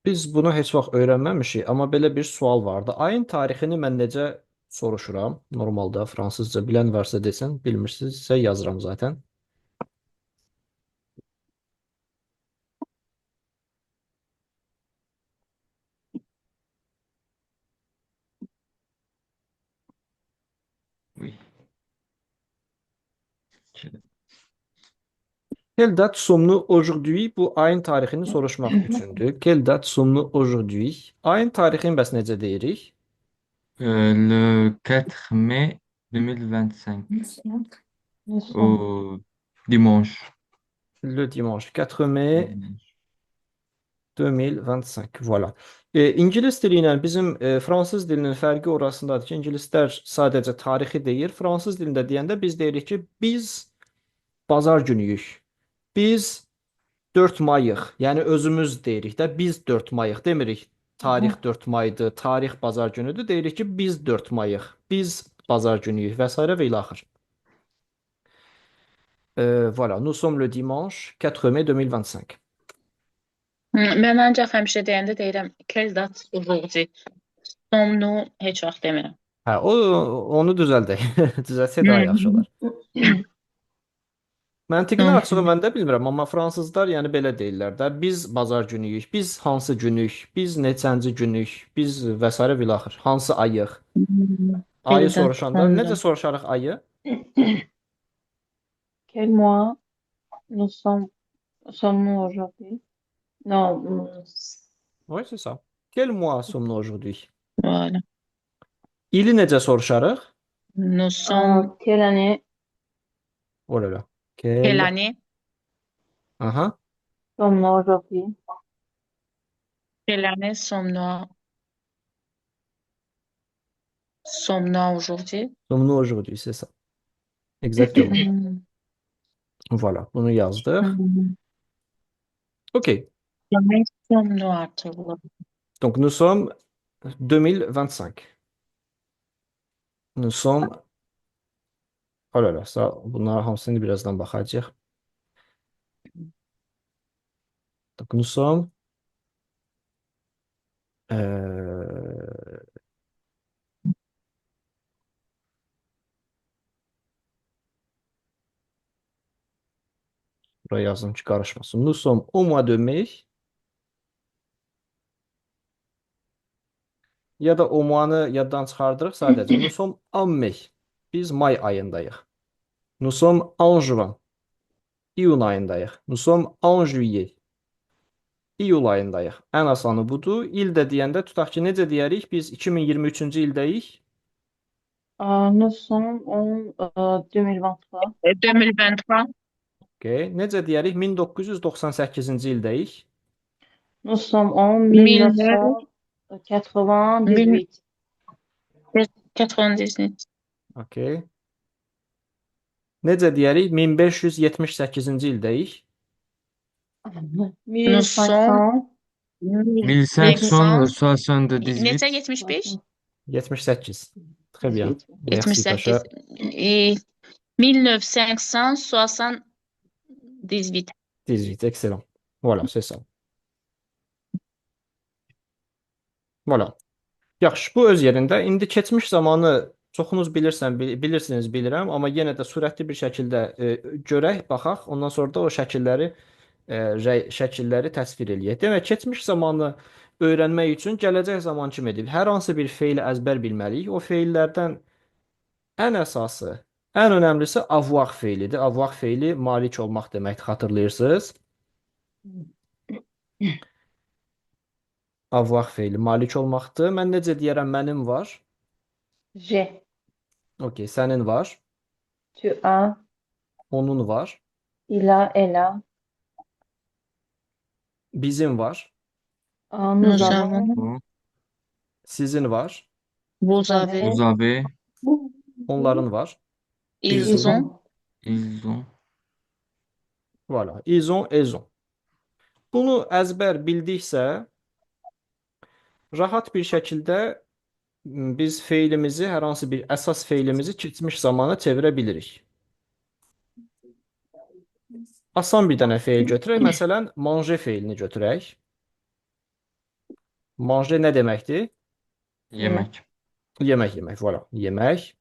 Biz bunu heç vaxt öyrənməmişik, amma belə bir sual vardı. Ayın tarixini mən necə soruşuram? Normalda fransızca bilən varsa desin, bilmirsinizsə yazıram zaten. Oui. Quelle date sommes-nous aujourd'hui? Bu ayın tarixini soruşmaq üçündür. Quelle date sommes-nous aujourd'hui? Ayın tarixini bəs necə deyirik? Le 4 mai 2025, Nous sommes au dimanche. Le dimanche 4 mai 2025. Voilà. İngilis dili ilə bizim fransız dilinin fərqi orasındadır ki, ingilislər sadəcə tarixi deyir. Fransız dilində deyəndə biz deyirik ki, biz bazar günüyük. Biz 4 mayıq. Yəni özümüz deyirik də biz 4 mayıq demirik. Tarix 4 maydır, tarix bazar günüdür. Deyirik ki, biz 4 mayıq. Biz bazar günüyük və s. və ilə axır. Voilà, nous sommes le dimanche 4 mai 2025. Mən ancaq həmişə deyəndə deyirəm Keldat Uğurcu. Somnu heç vaxt demirəm. Hə, onu düzəldək. Düzəltsək daha yaxşı Hmm. olar. Məntiqini açığı mən də bilmirəm, amma fransızlar yəni belə deyirlər də. Biz bazar günüyük, biz hansı günük, biz neçənci günük, biz və s. və ilə axır. Hansı ayıq? Ayı Keldat soruşanda necə Somnu. soruşarıq ayı? Quel mois sommes-nous aujourd'hui? Non, Oui, c'est ça. Quel mois sommes-nous aujourd'hui? Voilà. İli necə soruşarıq? Nous sommes quelle année Oh là là. quelle année? Aha. sommes-nous aujourd'hui? Quelle année sommes-nous aujourd'hui? Sommes-nous aujourd'hui, c'est ça. Exactement. Hmm. Voilà, bunu yazdıq. OK. Demək somnu artırılır. Donc nous sommes 2025. Nous sommes Oh là là, ça bunlara hamısını birazdan baxacağıq. Donc nous sommes buraya yazdım ki qarışmasın. Nous sommes au mois de mai ya da o mois-nı yaddan çıxardırıq sadəcə. Nous sommes en mai. Biz may ayındayıq. Nous sommes en juin. İyun ayındayıq. Nous sommes en juillet. İyul ayındayıq. Ən asanı budur. İl də deyəndə tutaq ki, necə deyərik? Biz 2023-cü ildəyik. Nous sommes en 2023. 2023. Okay. Necə deyərik? 1998-ci ildəyik. Nous sommes en 1998. 1998. Okay. Necə deyərik? 1578-ci ildəyik. Nous sommes 1578. Neçə 75? 78. Très bien. Merci 78. Paşa. 1978. 18. Excellent. Voilà, c'est ça. Voilà. Yaxşı, bu öz yerində. İndi keçmiş zamanı çoxunuz bilirsiniz, bilirəm, amma yenə də sürətli bir şəkildə görək, baxaq. Ondan sonra da o şəkilləri təsvir eləyək. Demək, keçmiş zamanı öyrənmək üçün gələcək zaman kimi edib hər hansı bir feili əzbər bilməliyik. O feillərdən ən əsası, ən önəmlisi avoir feilidir. Avoir feili malik olmaq deməkdir, xatırlayırsınız? Avoir feili malik olmaqdır. Mən necə deyərəm, mənim var. J'ai. Okey, sənin var. Tu as. Onun var. Il a. Elle a. Bizim var. Nous avons. Bon, Sizin var. Vous avez. vous avez, Onların var. Ils ont. ils ont. Voilà. Ils ont, elles ont. Bunu əzbər bildiksə, rahat bir şəkildə biz feilimizi, hər hansı bir əsas feilimizi keçmiş zamana çevirə bilirik. Asan bir dənə feil götürək. Məsələn, manger feilini götürək. Manger nə deməkdir? Yemek. Yemək yemək, voilà. Yemək.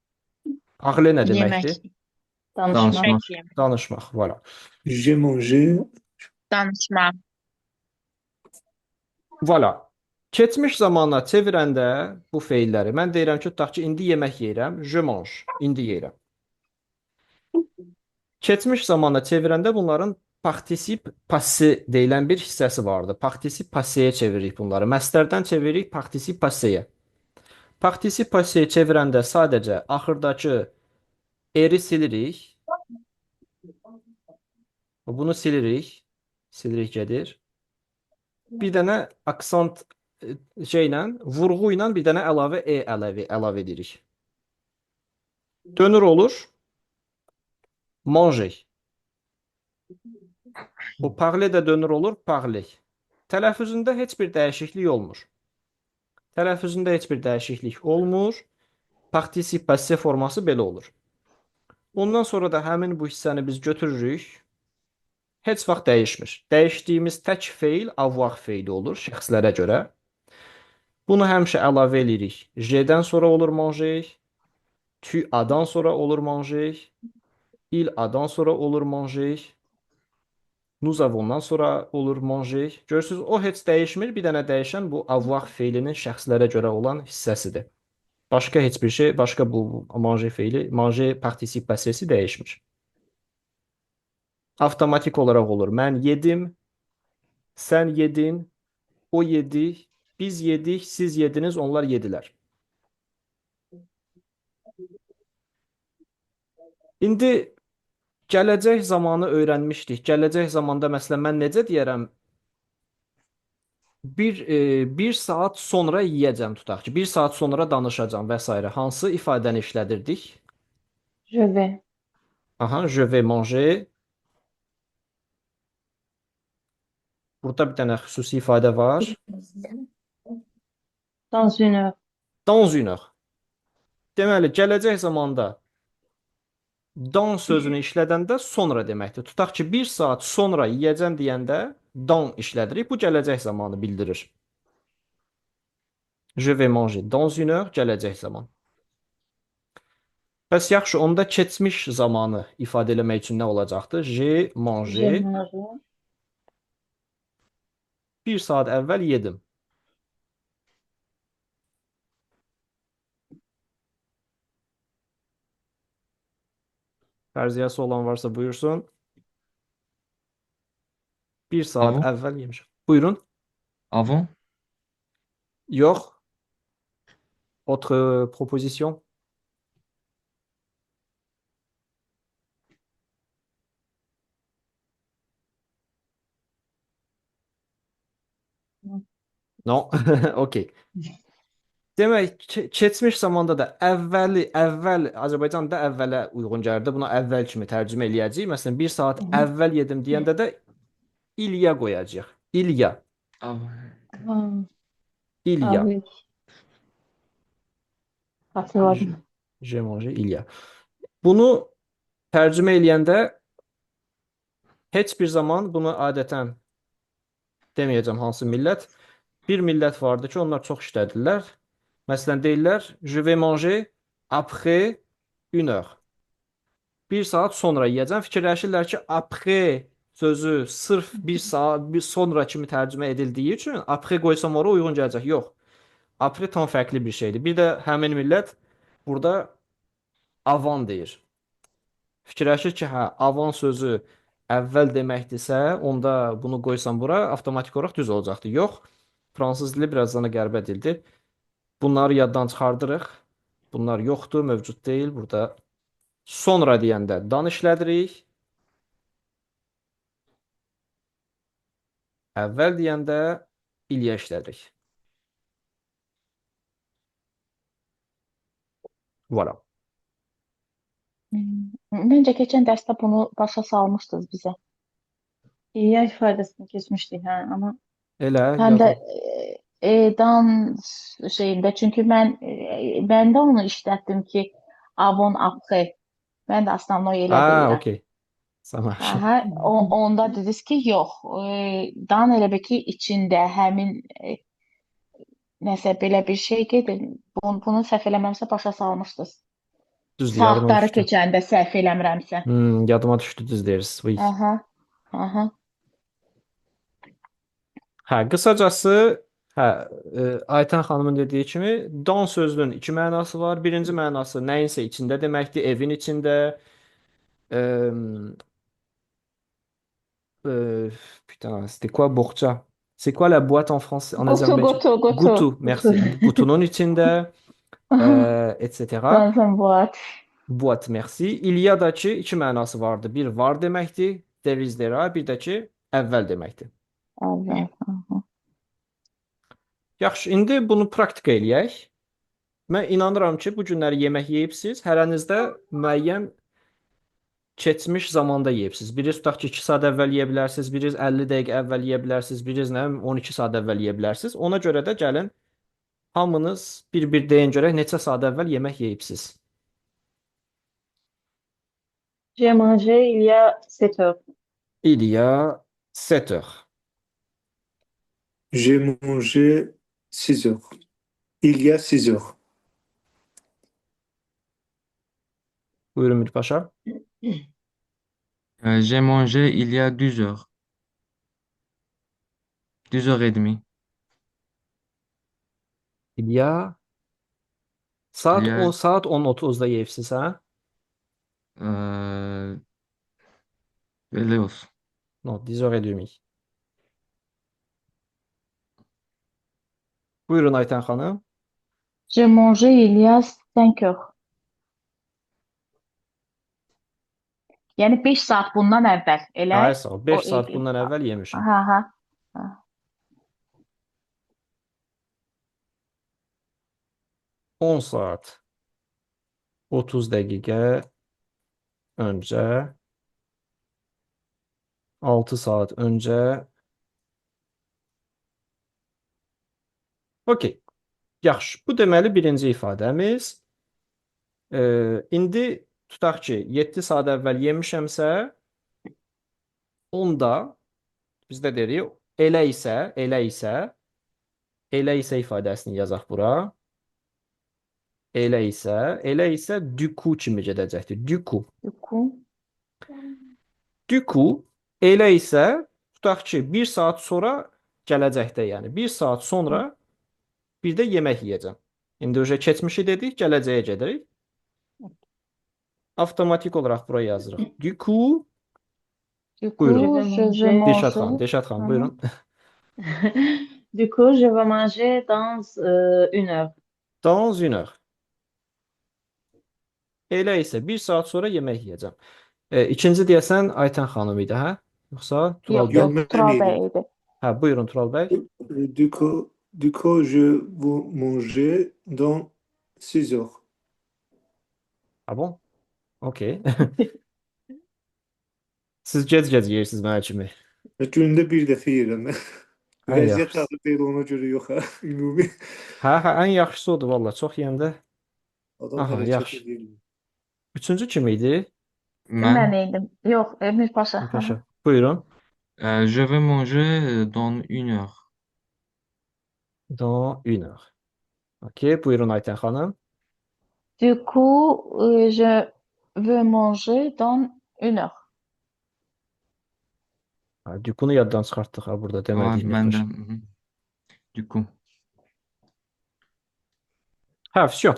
Parler nə Yemək. deməkdir? Danışmaq. Danışmaq. Yemək. Danışmaq, voilà. J'ai mangé. Danışmaq. Voilà. Keçmiş zamana çevirəndə bu feilləri mən deyirəm ki, tutaq ki, indi yemək yeyirəm. Je mange. İndi yeyirəm. Keçmiş zamana çevirəndə bunların partisip passé deyilən bir hissəsi vardı. Partisip passéyə çeviririk bunları. Məstərdən çeviririk partisip passéyə. Partisip passéyə çevirəndə sadəcə axırdakı eri silirik. Bunu silirik. Silirik gedir. Bir dənə aksant şeylə, vurğu ilə bir dənə əlavə əlavə edirik. Dönür olur. Manger. Bu parler də dönür olur, parler. Tələffüzündə heç bir dəyişiklik olmur. Tələffüzündə heç bir dəyişiklik olmur. Partisip passé forması belə olur. Ondan sonra da həmin bu hissəni biz götürürük. Heç vaxt dəyişmir. Dəyişdiyimiz tək feil avoir feili olur şəxslərə görə. Bunu həmişə əlavə edirik. J'dən sonra olur manger. Tu adan sonra olur manger. Il adan sonra olur manger. Nous avondan sonra olur manger. Görürsüz, o heç dəyişmir. Bir dənə dəyişən bu avoir feilinin şəxslərə görə olan hissəsidir. Başqa heç bir şey, başqa bu manger feili, manger partisip passesi dəyişmir. Avtomatik olaraq olur. Mən yedim, sən yedin, o yedi, biz yedik, siz yediniz, onlar yedilər. İndi gələcək zamanı öyrənmişdik. Gələcək zamanda məsələn mən necə deyərəm? Bir saat sonra yeyəcəm tutaq ki, bir saat sonra danışacağam və s. Hansı ifadəni işlədirdik? Je vais. Aha, je vais manger. Burada bir dənə xüsusi ifadə var. Dans une heure. Dans une heure. Deməli, gələcək zamanda dan sözünü işlədəndə sonra deməkdir. Tutaq ki, bir saat sonra yeyəcəm deyəndə dan işlədirik. Bu gələcək zamanı bildirir. Je vais manger dans une heure, gələcək zaman. Bəs yaxşı, onda keçmiş zamanı ifadə eləmək üçün nə olacaqdı? J'ai mangé. J'ai mangé. Bir saat əvvəl yedim. Fərziyəsi olan varsa buyursun. Bir saat Avant. əvvəl yemişəm. Buyurun. Avant. Yox. Autre proposition. Non. Okey. Demək, keçmiş zamanda da əvvəl Azərbaycanda əvvələ uyğun gəlirdi. Buna əvvəl kimi tərcümə eləyəcəyik. Məsələn, bir saat əvvəl yedim deyəndə də ilya qoyacağıq. İlya. Avant. İlya. Oui. Hatırladım. J'ai mangé ilya. Bunu tərcümə eləyəndə heç bir zaman bunu adətən deməyəcəm hansı millət. Bir millət vardı ki, onlar çox işlədirlər. Məsələn, deyirlər, je vais manger après une heure. Bir saat sonra yeyəcəm. Fikirləşirlər ki, après sözü sırf bir saat sonra kimi tərcümə edildiyi üçün après qoysam ora uyğun gələcək. Yox. Après tam fərqli bir şeydir. Bir də həmin millət burada avant deyir. Fikirləşir ki, hə, avant sözü əvvəl deməkdirsə, onda bunu qoysam bura avtomatik olaraq düz olacaqdı. Yox. Fransız dili biraz da qəribə dildir. Bunları yaddan çıxardırıq. Bunlar yoxdur, mövcud deyil. Burada sonra deyəndə dan işlədirik. Əvvəl deyəndə ilyə işlədirik. Voilà. Məncə keçən dərsdə bunu başa salmışdınız bizə. İya ifadəsini keçmişdik, hə, amma Elə həm də yazın. dan şeyində, çünki mən də onu işlətdim ki, avant après. Mən də основной elə Aa, deyirəm. okey. Samaş. Aha, onda dediniz ki, yox. Dan elə bil ki, içində həmin nəsə belə bir şey gedir. Bunu səhv eləmirəmsə başa salmışdınız. Düzdür, yadıma Saatları düşdü. keçəndə səhv eləmirəmsə. Yadıma düşdü, düz deyirsiniz. Vay. Aha, aha. Hə, qısacası, hə, Aytən xanımın dediyi kimi don sözünün iki mənası var. Birinci mənası nəyinsə içində deməkdir, evin içində. E, bir dənə, c'était quoi boğça? C'est quoi la boîte en français, en azerbaycan? Qutu. Qutu, merci. Qutunun içində, etc. Danzan boğat. Boîte, merci. Il y a-dakı iki mənası vardır. Bir var deməkdir, there is there, bir də ki əvvəl deməkdir. Əvvəl. Aha. Yaxşı, indi bunu praktika eləyək. Mən inanıram ki, bu günləri yemək yeyibsiz, hərənizdə müəyyən keçmiş zamanda yeyibsiz. Biriniz tutaq ki, 2 saat əvvəl yeyə bilərsiniz, biriniz 50 dəqiqə əvvəl yeyə bilərsiniz, biriniz nə bilim 12 saat əvvəl yeyə bilərsiniz. Ona görə də gəlin hamınız bir-bir deyin görək neçə saat əvvəl yemək yeyibsiz. J'ai mangé il y a 7 heures. Il y a 7 heures. J'ai mangé 6 heures. Il y a 6 heures. Buyurun Mirpaşa. J'ai mangé il y a 12 heures. 12h30. Il y a saat Il y a- 10 saat 10:30-da yeyibsiz, hə? Belə olsun. Non, 10h30. Buyurun Aytən xanım. J'ai mangé il y a 5 heures. Yəni 5 saat bundan əvvəl. Elə? Hayır, sağ ol. 5 O saat il- bundan əvvəl yemişəm. Ha ha. 10 saat 30 dəqiqə öncə 6 saat öncə. Okey. Yaxşı. Bu deməli birinci ifadəmiz. İndi tutaq ki 7 saat əvvəl yemişəmsə onda bizdə deyirik elə isə ifadəsini yazaq bura. Elə isə du coup kimi gedəcəkdir. Du coup. Du coup. Du coup, elə isə tutaq ki 1 saat sonra gələcəkdə, yəni 1 saat sonra bir də yemək yeyəcəm. İndi öcə keçmişi dedik, gələcəyə gedirik. Avtomatik olaraq bura yazırıq. Du coup, Du Buyurun. coup, je vais Dilşad manger. xanım, Dilşad xanım, buyurun. Du coup, je vais manger dans 1 heure. Dans une heure. Elə isə 1 saat sonra yemək yeyəcəm. İkinci deyəsən Aytən xanım idi, hə? Yoxsa Tural Yox, bəy? Yox. yox, Tural bəy idi. Hə, buyurun Tural bəy. Du coup, je vais manger dans 6 heures. Ha, bon? Okey. Siz gec-gec yeyirsiniz mənə kimi. Gündə bir dəfə yeyirəm. Hə, Vəziyyət yaxşı. hazır deyil, ona görə yox ha. Ümumi Hə, ən yaxşısı odur valla, çox yeyəndə. adam Aha, hərəkət yaxşı. edir. Üçüncü kim idi? Mən Mən idim. Yox, Emir Paşa. Paşa. Buyurun. je vais manger dans 1 heure. Dans une heure. Okey, buyurun Aytən xanım. Du coup, je veux manger dans 1 heure. Ha, Dükunu yaddan çıxartdıq ha burada Var demədik Mirpaşa. məndən. Mhm. Du coup. Hə, vsyo.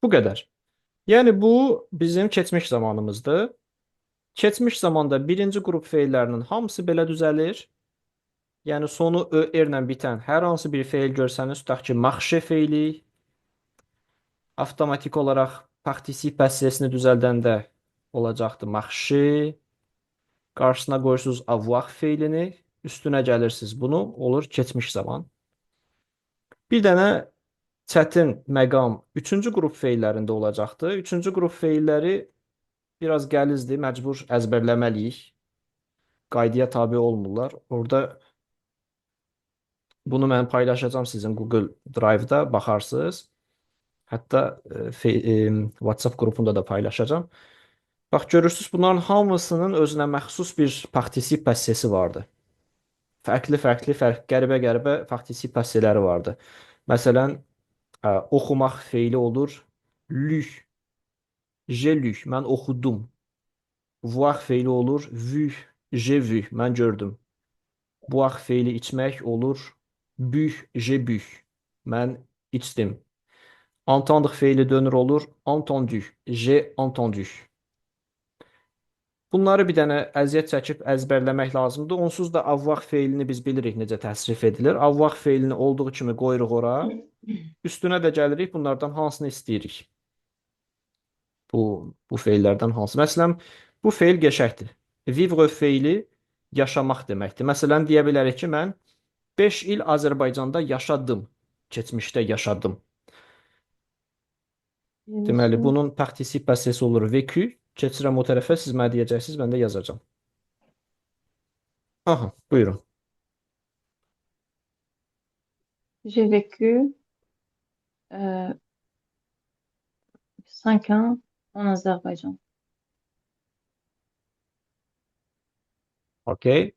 Bu qədər. Yəni bu bizim keçmiş zamanımızdır. Keçmiş zamanda birinci qrup feillərinin hamısı belə düzəlir. Yəni sonu erlə bitən hər hansı bir feil görsəniz, tutaq ki, marcher feili avtomatik olaraq particip passiyasını düzəldəndə olacaqdı marcher. Qarşısına qoyursunuz avoir feilini, üstünə gəlirsiniz bunu, olur keçmiş zaman. Bir dənə çətin məqam üçüncü qrup feillərində olacaqdı. Üçüncü qrup feilləri biraz gəlizdir, məcbur əzbərləməliyik. Qaydaya tabe olmurlar. Orada bunu mən paylaşacağam sizin Google Drive-da, baxarsınız. Hətta WhatsApp qrupunda da paylaşacağam. Bax görürsüz, bunların hamısının özünə məxsus bir particip passiyası vardı. Qəribə-qəribə particip passiyələri vardı. Məsələn, oxumaq feili olur lu. J'ai lu. Mən oxudum. Voir feili olur vu. J'ai vu. Mən gördüm. Boire feili içmək olur bu. J'ai bu. Mən içdim. Entendre feili dönür olur entendu. J'ai entendu. Bunları bir dənə əziyyət çəkib əzbərləmək lazımdır. Onsuz da avoir feilini biz bilirik necə təsrif edilir. Avoir feilini olduğu kimi qoyuruq ora. Üstünə də gəlirik. Bunlardan hansını istəyirik? Bu feillərdən hansı? Məsələn, bu feil qəşəkdir. Vivre feili yaşamaq deməkdir. Məsələn, deyə bilərik ki, mən 5 il Azərbaycanda yaşadım. Keçmişdə yaşadım. Deməli, bunun particip passesi olur vécu. Keçirəm o tərəfə, siz mənə deyəcəksiniz, mən də yazacağam. Aha, buyurun. J'ai vécu 5 ans en Azerbaïdjan. Okey.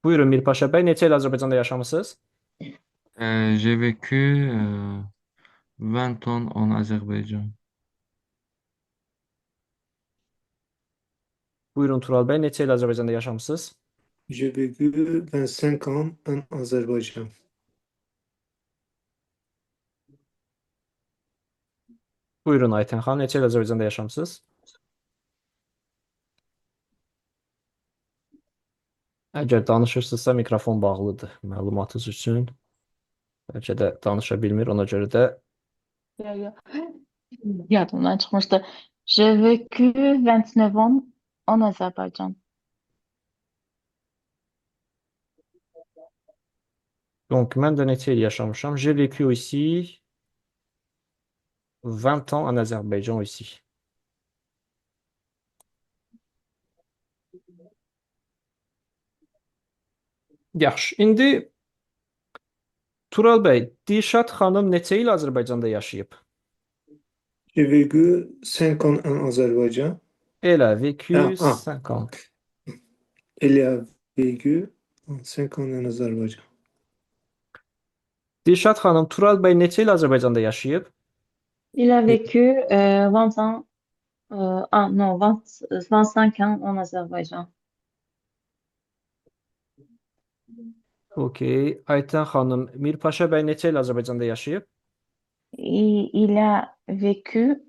Buyurun Mirpaşa bəy, neçə il Azərbaycanda yaşamısınız? J'ai vécu 20 ans en Azerbaïdjan. Buyurun Tural bəy, neçə il Azərbaycanda yaşamısınız? J'ai vécu 25 ans en Azerbaïdjan. Buyurun Aytən xanım, neçə il Azərbaycanda yaşamısınız? Əgər danışırsınızsa mikrofon bağlıdır məlumatınız üçün. Bəlkə də danışa bilmir, ona görə də Yo, yo. Yadımdan çıxmışdı. J'ai vécu 29 ans en Azerbaycan. Donc, mən də neçə il yaşamışam? J'ai vécu ici 20 ans en Azerbaycan ici. Yaxşı. İndi Tural bəy, Dilşad xanım neçə il Azərbaycanda yaşayıb? J'ai vécu 5 ans en Azerbaïdjan. Elle a vécu Ah. 5 ans. Elle a vécu 5 ans en Azerbaïdjan. Dilşad xanım, Tural bəy neçə il Azərbaycanda yaşayıb? Il a vécu 20 ans, non, 25 ans en Azerbaïdjan. Okey. Aytən xanım, Mirpaşa bəy neçə il Azərbaycanda yaşayıb? Il a vécu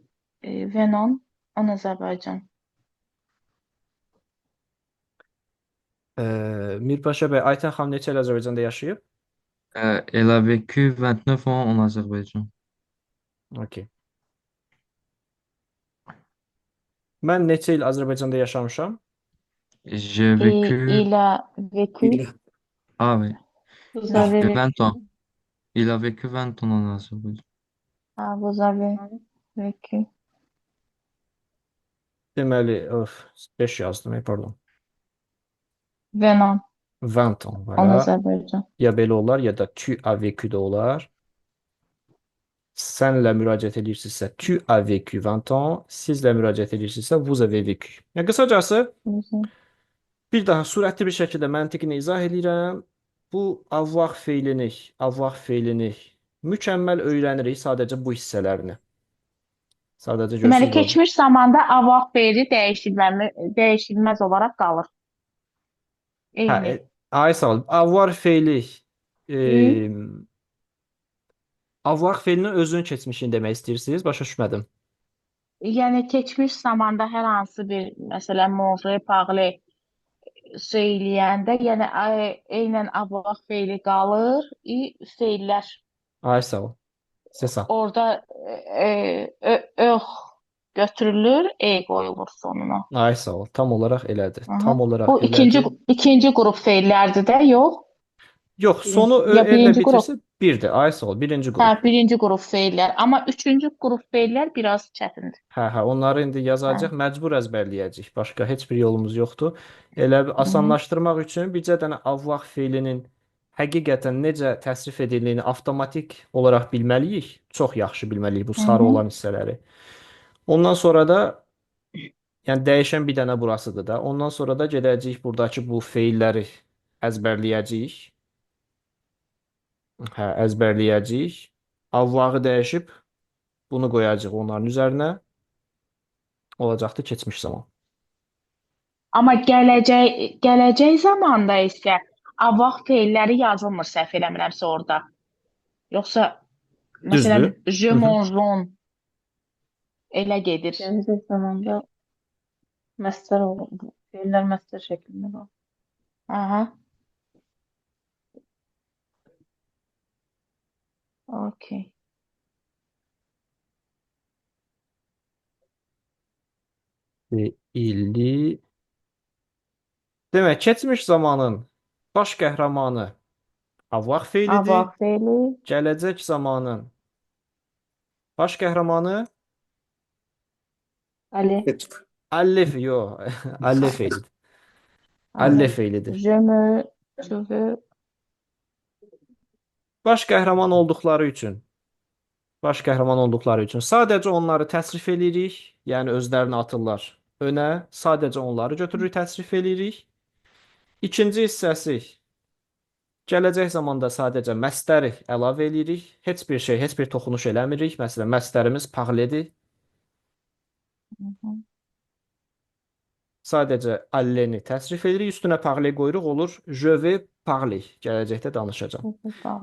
20 ans en Azerbaïcan. Mirpaşa bəy, Aytən xanım neçə il Azərbaycanda yaşayıb? Elle a vécu 29 ans en Azerbaïdjan. Okey. Mən neçə il Azərbaycanda yaşamışam? J'ai Et vécu... il a vécu, Il a, Ah oui, Vous avez vécu 20 ans. Il a vécu 20 ans en Azerbaïdjan. vous avez vécu. Deməli, 5 yazdım, pardon. 20 ans 20 ans, en voilà. Azerbaïcan. Ya belə olar, ya da tu as vécu də olar. Sənlə müraciət edirsinizsə, tu as vécu 20 ans. Sizlə müraciət edirsinizsə, vous avez vécu. Yəni, qısacası, bir daha sürətli bir şəkildə məntiqini izah edirəm. Bu avoir feilini mükəmməl öyrənirik sadəcə bu hissələrini. Sadəcə Deməli, görsünüz. keçmiş zamanda avoir feili dəyişilməz olaraq qalır. Eyni. Ay sağ ol. Avoir feili avoir feilinin özünün keçmişini demək istəyirsiniz? Başa düşmədim. Yəni keçmiş zamanda hər hansı bir məsələn mauvais parler söyləyəndə, yəni eynən avoir feili qalır, feillər Ay sağ ol. C'est ça. orada götürülür, qoyulur sonuna. Ay sağ ol. Tam olaraq elədir. Aha. Tam olaraq Bu elədir. ikinci qrup feillərdir də, yox? Yox, sonu Ya elə birinci bitirsə birdir. Ay sağ ol. Birinci Hə, qrup. birinci qrup feillər. Amma üçüncü qrup feillər biraz çətindir. Hə, onları indi yazacaq, məcbur əzbərləyəcəyik. Başqa heç bir yolumuz yoxdur. Elə asanlaşdırmaq üçün bircə dənə avoir feilinin həqiqətən necə təsrif edildiyini avtomatik olaraq bilməliyik. Çox yaxşı bilməliyik bu sarı olan hissələri. Ondan sonra da yəni dəyişən bir dənə burasıdır da. Ondan sonra da gedəcəyik buradakı bu feilləri əzbərləyəcəyik. Hə, əzbərləyəcəyik. Avoir-ı dəyişib bunu qoyacağıq onların üzərinə. Olacaqdı keçmiş zaman. Amma gələcək zamanda isə avoir feilləri yazılmır səhv eləmirəmsə orada. Yoxsa məsələn Düzdür? je Hı hı. mangeon elə gedir. Gələcək zamanda məstər olur. Bu feillər məstər şəklində var. Aha. Okay. Feili. Demək, keçmiş zamanın baş qəhrəmanı avoir feilidir. Avoir feili. Gələcək zamanın baş qəhrəmanı Ali, Être. allef, yox, allef feilidir. Allef feilidir. Je me, tu veux. Baş qəhrəman olduqları üçün sadəcə onları təsrif eləyirik, yəni özlərini atırlar önə, sadəcə onları götürürük, təsrif eləyirik. İkinci hissəsi gələcək zamanda sadəcə məstəri əlavə eləyirik. Heç bir toxunuş eləmirik. Məsələn, məstərimiz parler-dir. Sadəcə alleni təsrif edirik, üstünə parler qoyuruq, olur je vais parler. Gələcəkdə danışacağam.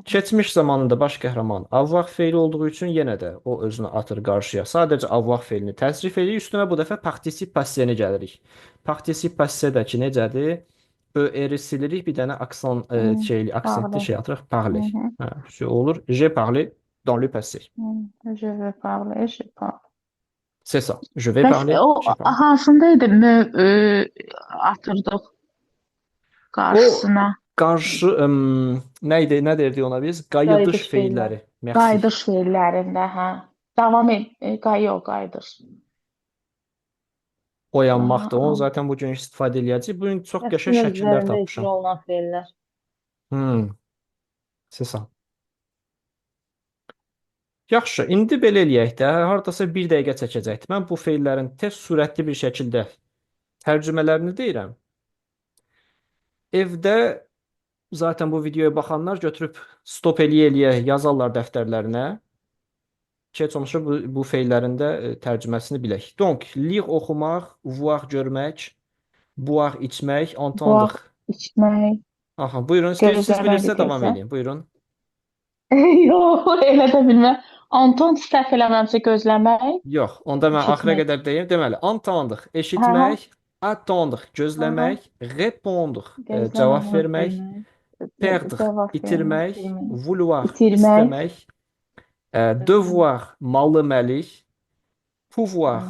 Keçmiş zamanında baş qəhrəman avoir feili olduğu üçün yenə də o özünü atır qarşıya. Sadəcə avoir feilini təsrif edirik, üstünə bu dəfə participe passiyeni gəlirik. Participe passiyədəki necədir? Ö-eri silirik, bir dənə aksentli şey atırıq, parler. Hə, olur. J'ai parlé dans le passé. Je veux parler, je parle. C'est ça. Je vais Bəs parler, o j'ai parlé. hansındaydı atırdıq qarşısına? Qarşı nə derdik ona biz? Qayıdış Qayıdış feilləri. Merci. Qayıdış feillərində, hə. Davam et, qayıdış. Oyanmaqdır. Onu Aha. zaten bu gün istifadə eləyəcəyik. Bu gün çox qəşəng Əslində şəkillər üzərində tapmışam. icra olunan feillər. C'est ça. Yaxşı, indi belə eləyək də, hardasa 1 dəqiqə çəkəcəkdir. Mən bu feillərin tez sürətli bir şəkildə tərcümələrini deyirəm. Evdə zaten bu videoya baxanlar götürüb stop eləyə yazarlar dəftərlərinə. Heç olmasa bu feillərin də tərcüməsini bilək. Donc, lire, oxumaq, voir, görmək, boire, içmək, entendre. Boğaz, içmək. Aha, buyurun. Siz Gözləmək bilirsə davam deyirsən. edin. Buyurun. Yox, elə də bilməm. Anton səhv eləməmsə gözləmək. Yox, onda mən axıra Eşitmək. qədər deyim. Deməli, entendre, eşitmək, attendre, gözləmək, répondre, Gözləmək, cavab vermək, perdre, cavab itirmək, vermək, vouloir, itirmək. istəmək, devoir, malıməlik, pouvoir,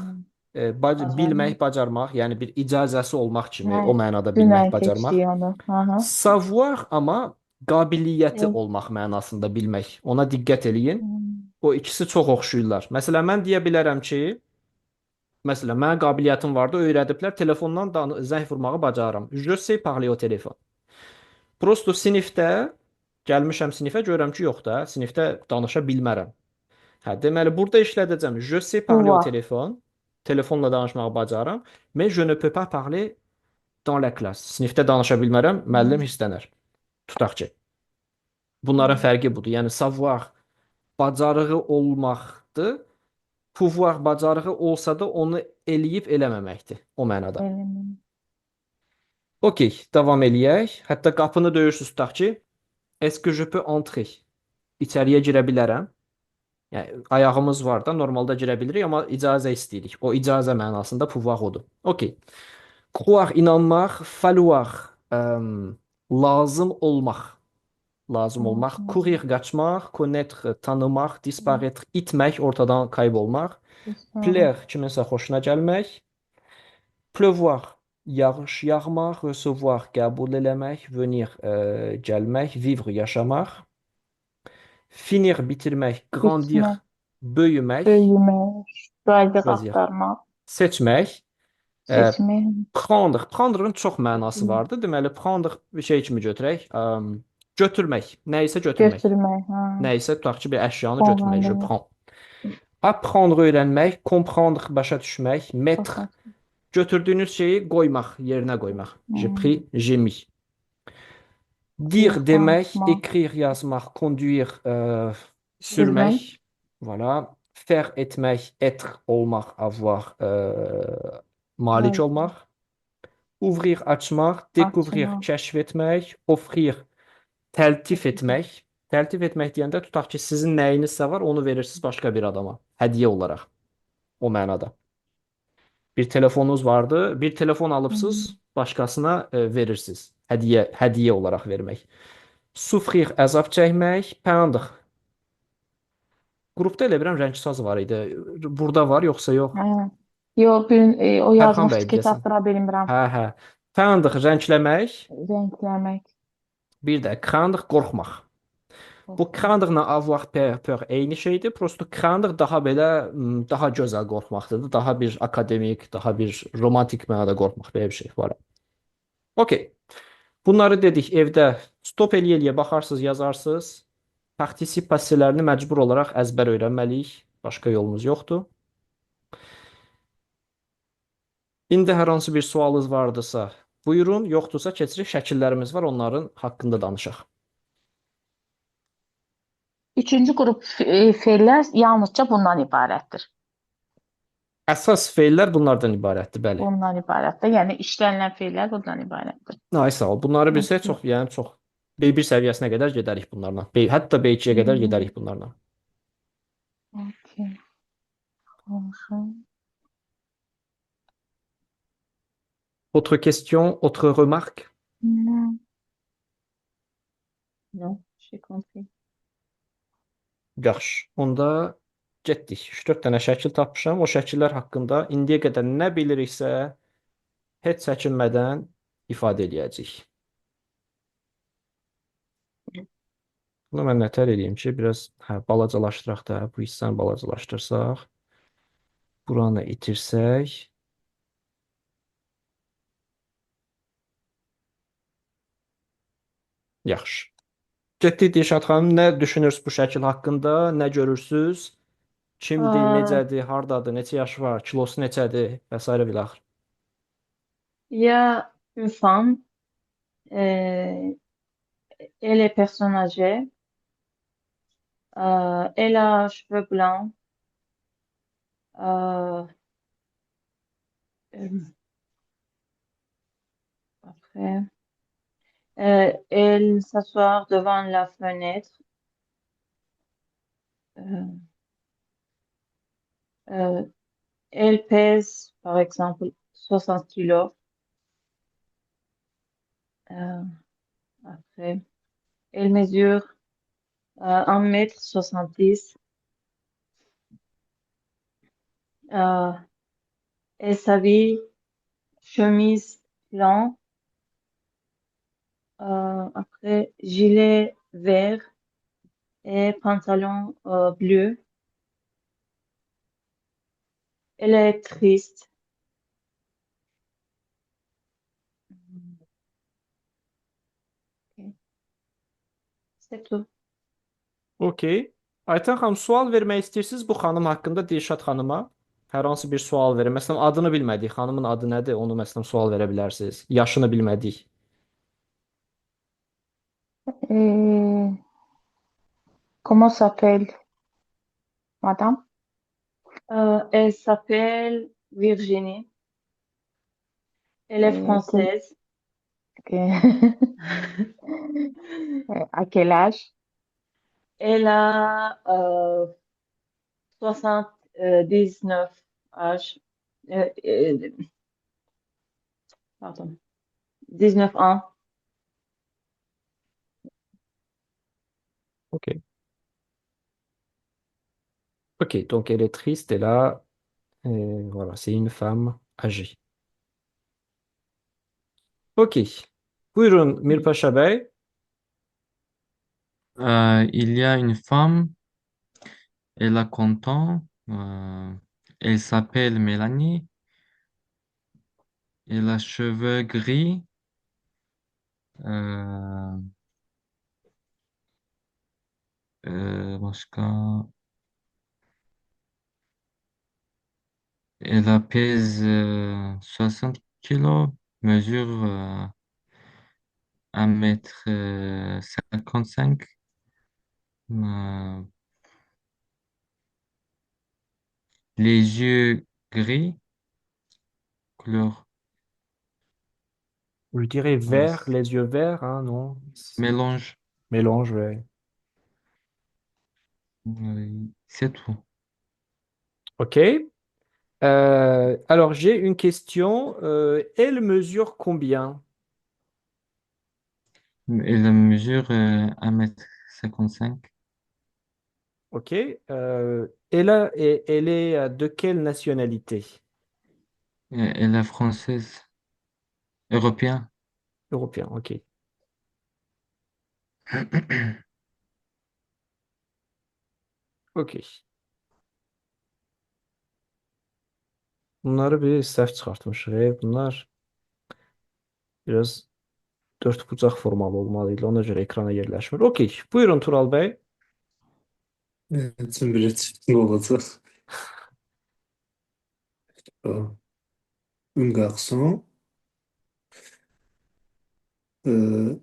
bilmək, bacarmaq, yəni bir icazəsi olmaq kimi Hə, o mənada bilmək, dünən bacarmaq. keçdik onu. Aha. Savoir amma qabiliyyəti Yox. olmaq mənasında bilmək. Ona diqqət eləyin. O ikisi çox oxşuyurlar. Məsələn, mən deyə bilərəm ki, məsələn, mənə qabiliyyətim vardı, öyrədiblər, telefondan zəng vurmağı bacarıram. Je sais parler au téléphone. Prosto sinifdə gəlmişəm sinifə, görürəm ki, yox da, sinifdə danışa bilmərəm. Hə, deməli burada işlədəcəm. Je sais parler au Pouvoir. téléphone. Telefonla danışmağı bacarıram. Mais je ne peux pas parler dans la classe. Sinifdə danışa bilmərəm, müəllim hirslənər. Tutaq ki. Bunların fərqi budur. Yəni savoir bacarığı olmaqdır. Pouvoir bacarığı olsa da onu eləyib eləməməkdir. O mənada. Okey, davam eləyək. Hətta qapını döyürsüz tutaq ki, est-ce que je peux entrer? İçəriyə girə bilərəm. Yəni ayağımız var da, normalda girə bilirik, amma icazə istəyirik. O icazə mənasında pouvoir odur. Okey. Croire, inanmaq, falloir, lazım olmaq. Lazım olmaq, courir, qaçmaq, connaître, tanımaq, disparaître, itmək, ortadan kaybolmaq, plaire, kiminsə xoşuna gəlmək, pleuvoir, yağış yağmaq, recevoir, qəbul eləmək, venir, gəlmək, vivre, yaşamaq, finir, bitirmək, grandir, böyümək, vəziyyət vəziyyət. axtarmaq, Seçmək, seçmək. prendre. Prendre-ın çox mənası vardır. Deməli, prendre bir şey kimi götürək, götürmək, nəyisə götürmək. Götürmək, hə. Nəyisə tutaq ki, bir əşyanı götürmək, je prends. Apprendre öyrənmək, comprendre başa düşmək, mettre götürdüyünüz şeyi qoymaq, yerinə qoymaq. J'ai pris, j'ai mis. Dire demək, écrire yazmaq, conduire Gezmek. Sürmək. Voilà. Faire etmək, être olmaq, avoir, malik Malik. olmaq. Ouvrir açmaq, découvrir Açmak. kəşf etmək, offrir təltif etmək. Təltif etmək deyəndə tutaq ki, sizin nəyinizsə var, onu verirsiniz başqa bir adama, hədiyyə olaraq. O mənada. Bir telefonunuz vardı, bir telefon alıbsınız, başqasına verirsiniz. Hədiyyə olaraq vermək. Souffrir əzab çəkmək, peindre. Qrupda elə bilirəm rəngsaz var idi. Burada var, yoxsa yox? Hə. Yox, o Fərxan yazmış bəy ki, deyəsən. çatdıra bilmirəm. Hə, hə. Peindre rəngləmək, Rəngləmək. bir də craindre qorxmaq. Bu craindre-la avoir peur eyni şeydir. Prosto craindre daha belə daha gözəl qorxmaqdır. Daha bir akademik, daha bir romantik mənada qorxmaq belə bir şey var. Okay. Bunları dedik evdə stop eləyə baxarsınız, yazarsınız. Partisip passivlərini məcbur olaraq əzbər öyrənməliyik. Başqa yolumuz yoxdur. İndi hər hansı bir sualınız vardısa, buyurun. Yoxdursa keçirik. Şəkillərimiz var, onların haqqında danışaq. Üçüncü qrup fellər yalnızca bundan ibarətdir. Əsas feillər bunlardan ibarətdir, bəli. Bundan ibarətdir. Yəni işlənilən fellər bundan ibarətdir. Ay sağ ol. Bunları bilsək Okay. çox, yəni çox B1 səviyyəsinə qədər gedərik bunlarla. Hətta B2-yə qədər gedərik bunlarla. Okay. Bonjour. Autre question, autre remarque? Non. Non, j'ai compris. Yaxşı. Onda getdik. 3-4 dənə şəkil tapmışam. O şəkillər haqqında indiyə qədər nə biliriksə heç çəkinmədən ifadə eləyəcəyik. Bunu mən nətər edeyim ki, biraz balacalaşdıraq da, bu hissəni balacalaşdırsaq. Buranı itirsək. Yaxşı. Getdik Dilşad xanım, nə düşünürsünüz bu şəkil haqqında? Nə görürsünüz? Kimdir, necədir, hardadır, neçə yaşı var, kilosu neçədir və s. biləxir. Il y a une femme, euh, elle est personne âgée, elle a cheveux blancs, euh, après, elle s'assoit devant la fenêtre, euh, euh, elle pèse, par exemple, 60 kilos, euh, après, elle mesure 1,70 m. Elle s'habille chemise blanc, après gilet vert et pantalon bleu. Elle est triste. Ok. C'est tout. Okey. Aytan xanım, sual vermək istəyirsiniz bu xanım haqqında Dilşad xanıma? Hər hansı bir sual verin. Məsələn, adını bilmədik. Xanımın adı nədir? Onu məsələn sual verə bilərsiniz. Yaşını bilmədik. Comment s'appelle madame? Elle s'appelle Virginie. Elle est française. Ok. À quel âge? Elle a 79 âge. Pardon. 19 ans. Ok. Ok, donc elle est triste et là, voilà, c'est une femme âgée. Ok. Buyurun Mirpaşa Bey. Il y a une femme, elle a 40 ans, elle s'appelle Mélanie, elle a cheveux gris, euh, başka, elle pèse 60 kilos, mesure 1,55 m. Les yeux gris, couleur Je dirais euh, vert, les yeux verts, hein, non? mélange. Mélange, ouais. C'est tout. OK. Alors, j'ai une question. Elle mesure combien? Elle mesure 1,55 m. OK. Elle est de quelle nationalité? Elle est française, européen. Européen, OK. OK. Bunları bir səhv çıxartmışıq. Bunlar biraz dörd bucaq formalı olmalıydı. Ona görə ekrana yerləşmir. OK. Buyurun Tural Bey. Evet, Cumhuriyet çiftliği olacak. Un garçon, un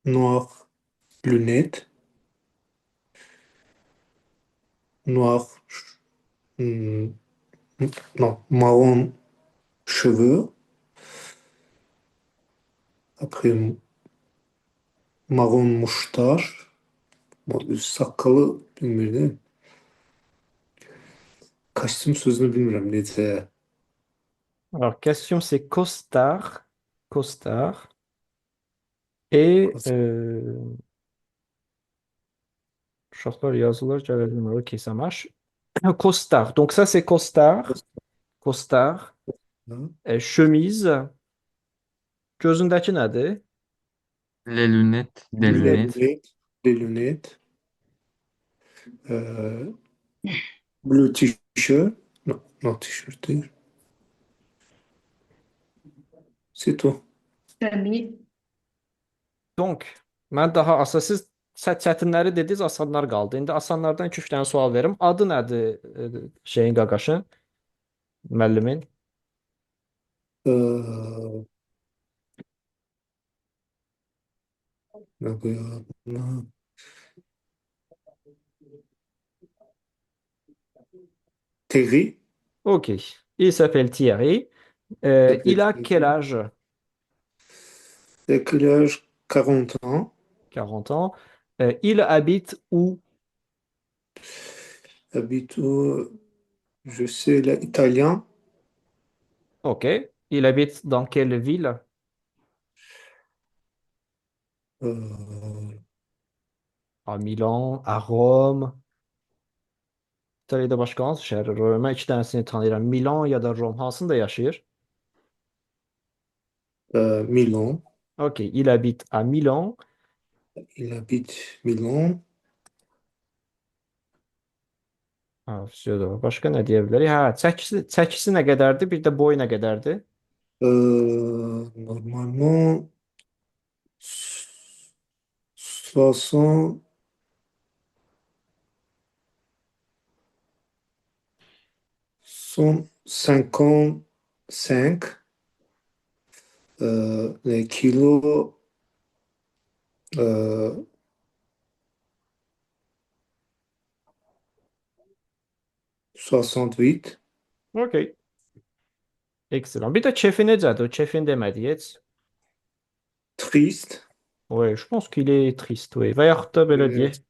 noir lunettes, noir, hmm, non, marron cheveux, après marron moustache, bon, sakalı bilmirəm. Kostyum sözünü bilmirəm necə. Alors, question, c'est costard. Costard. Et uşaqlar yazılar gələ bilmir. OK, ça marche. Costard. Donc ça, c'est costard. Costard. Chemise. Gözündəki nədir? Les lunettes, des Les lunettes. lunettes, les lunettes, euh, bleu t-shirt, non, non t-shirt değil. C'est tout. Chemise. Donc, mən daha siz çətinləri dediniz, asanlar qaldı. İndi asanlardan 2-3 dənə sual verim. Adı nədir şeyin qaqaşın? Müəllimin? Euh, ne koyalım? Terry, OK. Il s'appelle Thierry. Il a quel âge? de quel âge? 40 ans, 40 ans. Il habite où? habite où? Je sais, l'italien, OK. Il habite dans quelle ville? euh, À Milan, à Rome. İtaliyada başqa hansı şəhər var? Mən iki dənəsini tanıyıram. Milan ya da Rom. Hansında yaşayır? Milan, OK. Il habite à Milan. il habite Milan, Ha, Fiziyoda. Başqa nə deyə bilərik? Hə, çəkisi nə qədərdir? Bir də boyu nə qədərdir? normalement 60, 155, les kilos, euh, 68. OK. Excellent. Bir də kefi necədir? O kefin demədik heç. Triste. Ouais, je pense qu'il est triste, oui. Və yaxud da belə Evet. deyək.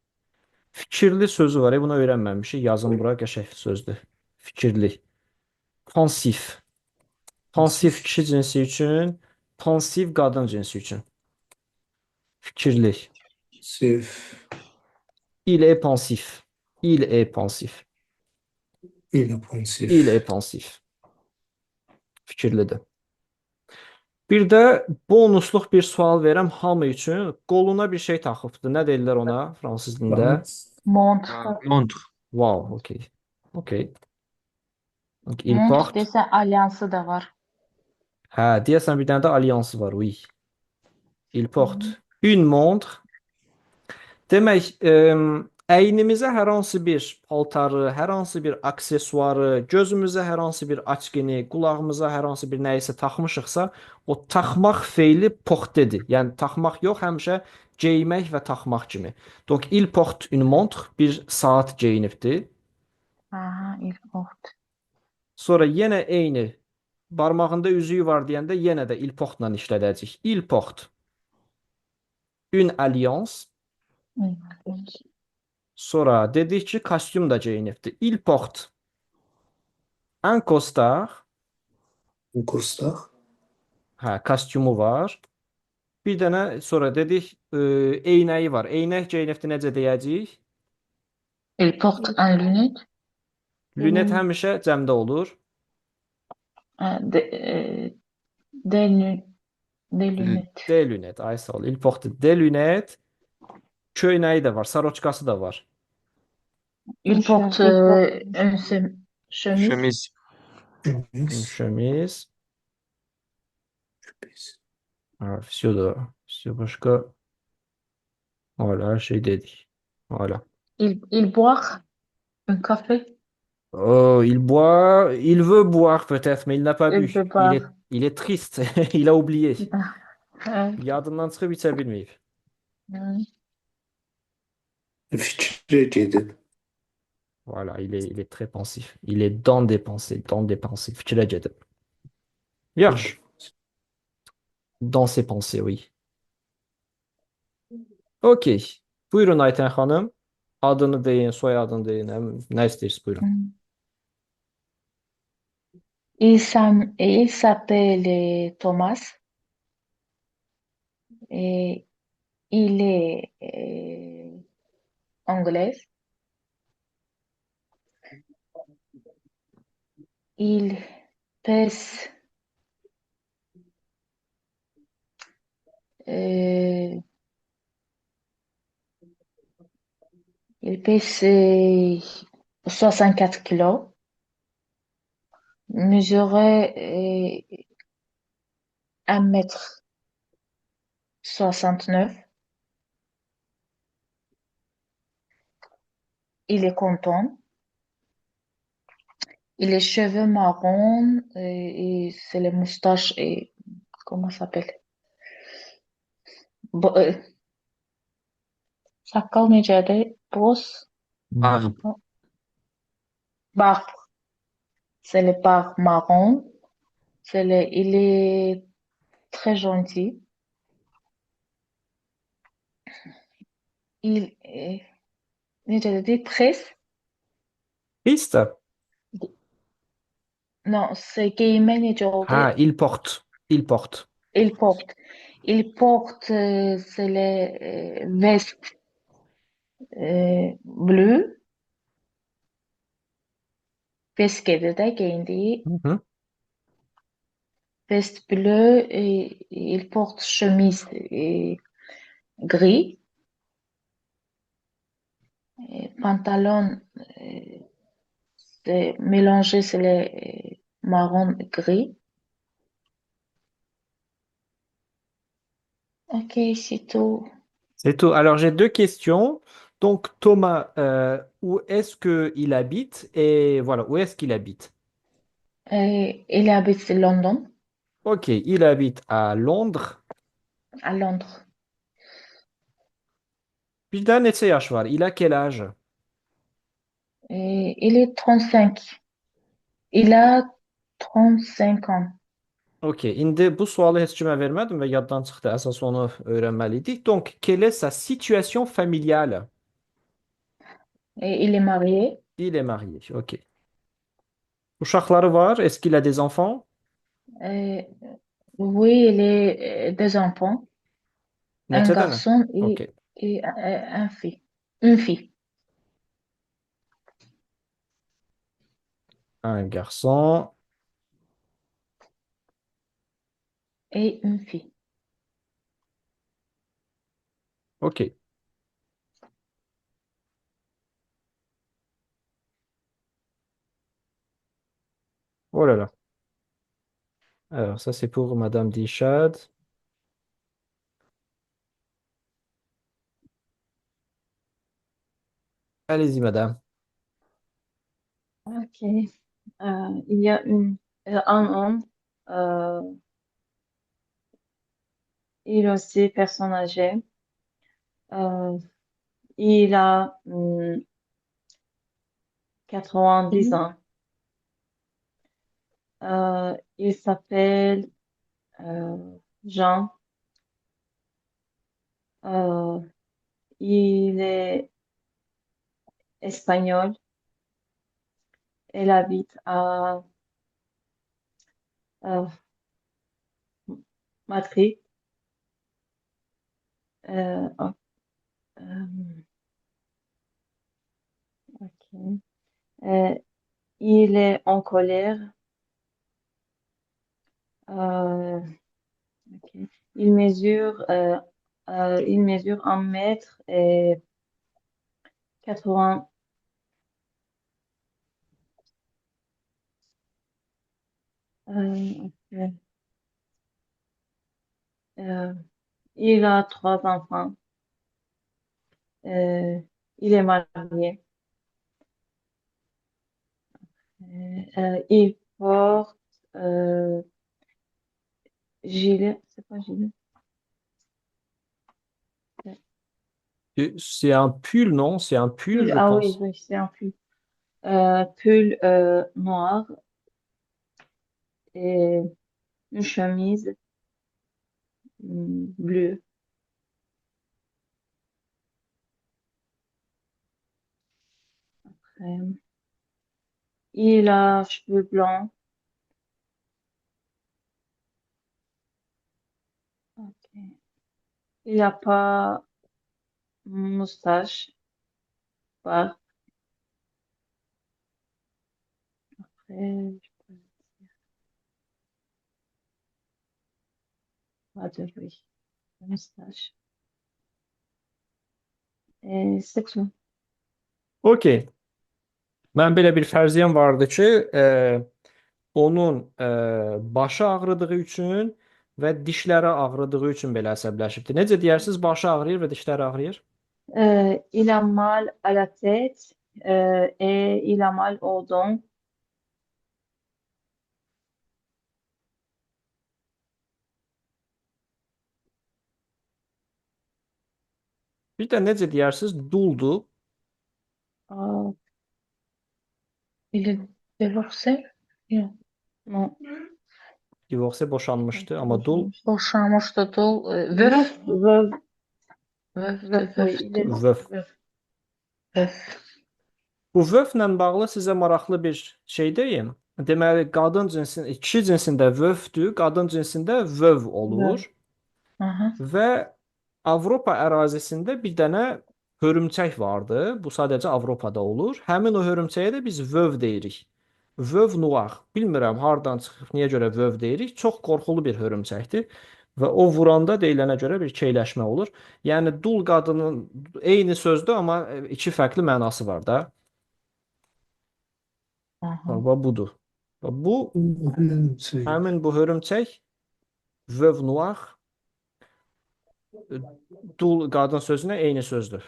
Fikirli sözü var. Buna öyrənməmişik. Yazın bura qəşəng sözdür. Fikirli. Pansif. Pansif kişi cinsi üçün, pansif qadın cinsi üçün. Fikirli. C'est Il est pensif. Il est pensif. inoffensif. Il est pensif. Fikirlidir. Bir də bonusluq bir sual verəm hamı üçün. Qoluna bir şey taxıbdı. Nə deyirlər ona fransız dilində? Montre. Montre. Wow, OK. OK. Donc, il Montre porte. desə alyansı da var. Hə, deyəsən bir dənə də alyansı var, oui. Il porte une montre. Demək, əynimizə hər hansı bir paltarı, hər hansı bir aksesuarı, gözümüzə hər hansı bir açqini, qulağımıza hər hansı bir nəyisə taxmışıqsa, o taxmaq feili portedir. Yəni taxmaq yox, həmişə geymək və taxmaq kimi. Donc il porte une montre, bir saat geyinibdi. Aha, il porte. Sonra yenə eyni barmağında üzüyü var deyəndə yenə də il portla işlədəcəyik. Il porte une alliance. Une Sonra dedik ki, kostyum da geyinibdir. Il porte un costard. Un costard. Hə, kostyumu var. Bir dənə sonra dedik, eynəyi var. Eynək geyinibdir, necə deyəcəyik? Il porte un lunette. Lünet həmişə cəmdə olur. Des lunettes. Des lunettes. Ay sağ ol. Il porte des lunettes. Köynəyi də var, saroçkası da var. Il porte une chemise. Chemise. Une Chemise. chemise. Chemise. Ha, все da. Все başqa. Hala her şey dedik. Hala. Il boire un café. Oh, il boit, il veut boire peut-être, mais il n'a pas Il bu. veut boire. Il est triste. Il a oublié. Ha, Yadından çıxıb içə bilməyib. hı. Fikrə gedib. Voilà, il est très pensif. Il est dans des pensées, Fikrə gedib. Yaxşı. Dans ses pensées, oui. Okey. Buyurun Ayten xanım. Adını deyin, soyadını deyin. Nə istəyirsiniz, buyurun. Il s'appelle Thomas. Et il est anglais. Il pèse euh, il pèse 64 kilos. Mesurait 1 m 69. Il est content. Il est cheveux marron et c'est les moustaches et comment ça s'appelle? Sakal necədir? Boz. Barbe. Barbe. C'est le barbe marron. Il est très gentil. Il est, necə dedi? Triste. Triste? Non, c'est giyimə necə oldu? Ha, il porte. Il porte. Il porte. Il porte, c'est les vestes bleues. Vest gedir də geyindiyi. Hı-hı. Veste bleue et il porte chemise gris. Et pantalon c'est mélangé, c'est les marron gris. Ok, c'est tout. C'est tout. Alors, j'ai deux questions. Donc, Thomas, où est-ce qu'il habite? Et voilà, où est-ce qu'il habite? Il habite à London, Ok, il habite à Londres. à Londres. Bir də neçə yaş var? Il a quel âge? Et il est 35. Il a 35 ans. Ok, indi bu sualı heç kimə vermədim və yaddan çıxdı. Əsas onu öyrənməliydik. Donc, quelle est sa situation familiale? Et il est marié. Il est marié. Ok. Uşaqları var? Est-ce qu'il a des enfants? Euh, oui, il est des enfants. Un Neçə dənə? garçon Ok. et un fille. Une fille. Un garçon. Et une fille. Ok. Oh là là. Alors, ça, c'est pour Madame Dishad. Allez-y, madame. Ok. Il y a un homme, euh, il est aussi personne âgée. Euh, il a 90 ans. Il s'appelle Jean. Euh, il est espagnol. Il habite à euh, Madrid. Oh, euh, ok. Euh, il est en colère. Euh, ok. Il mesure, euh, il mesure 1 mètre et 80. Ok. Euh, il a 3 enfants. Euh, il est marié. Il porte gilet. C'est pas gilet. C'est un pull, non? C'est un pull, Pull, je ah oui, pense. oui, c'est un pull. Pull noir et une chemise bleue. Euh, il a cheveux blancs. Ok. Il n'a pas moustache. Pas. Après, pas de oui, moustache. Et c'est tout. Okey. Mən belə bir fərziyyəm vardı ki, onun başı ağrıdığı üçün və dişləri ağrıdığı üçün belə əsəbləşibdi. Necə deyərsiniz? Başı ağrıyır və dişləri ağrıyır? Il a mal à la tête et il a mal aux dents. Bir də necə deyərsiniz? Duldur. Ah, Il est divorcé? Yox. non, Divorce boşanmışdı, amma dul Boşanmışdı dul. Vöf. veuve, Vöfdür, oui, il est vöfdür. vöf. veuve. Vöf. Bu vöflə bağlı sizə maraqlı bir şey deyim. Deməli, qadın cinsində, kişi cinsində vöfdür, qadın cinsində vöv olur. Aha. Və Avropa ərazisində bir dənə hörümçək vardı. Bu sadəcə Avropada olur. Həmin o hörümçəyə də biz vöv deyirik. Vöv noir. Bilmirəm hardan çıxıb, niyə görə vöv deyirik. Çox qorxulu bir hörümçəkdir və o vuranda deyilənə görə bir keyləşmə olur. Yəni dul qadının eyni sözdür, amma iki fərqli mənası var da. Aha. Və budur. Və bu Şey, həmin bu hörümçək vöv noir dul qadın sözünə eyni sözdür.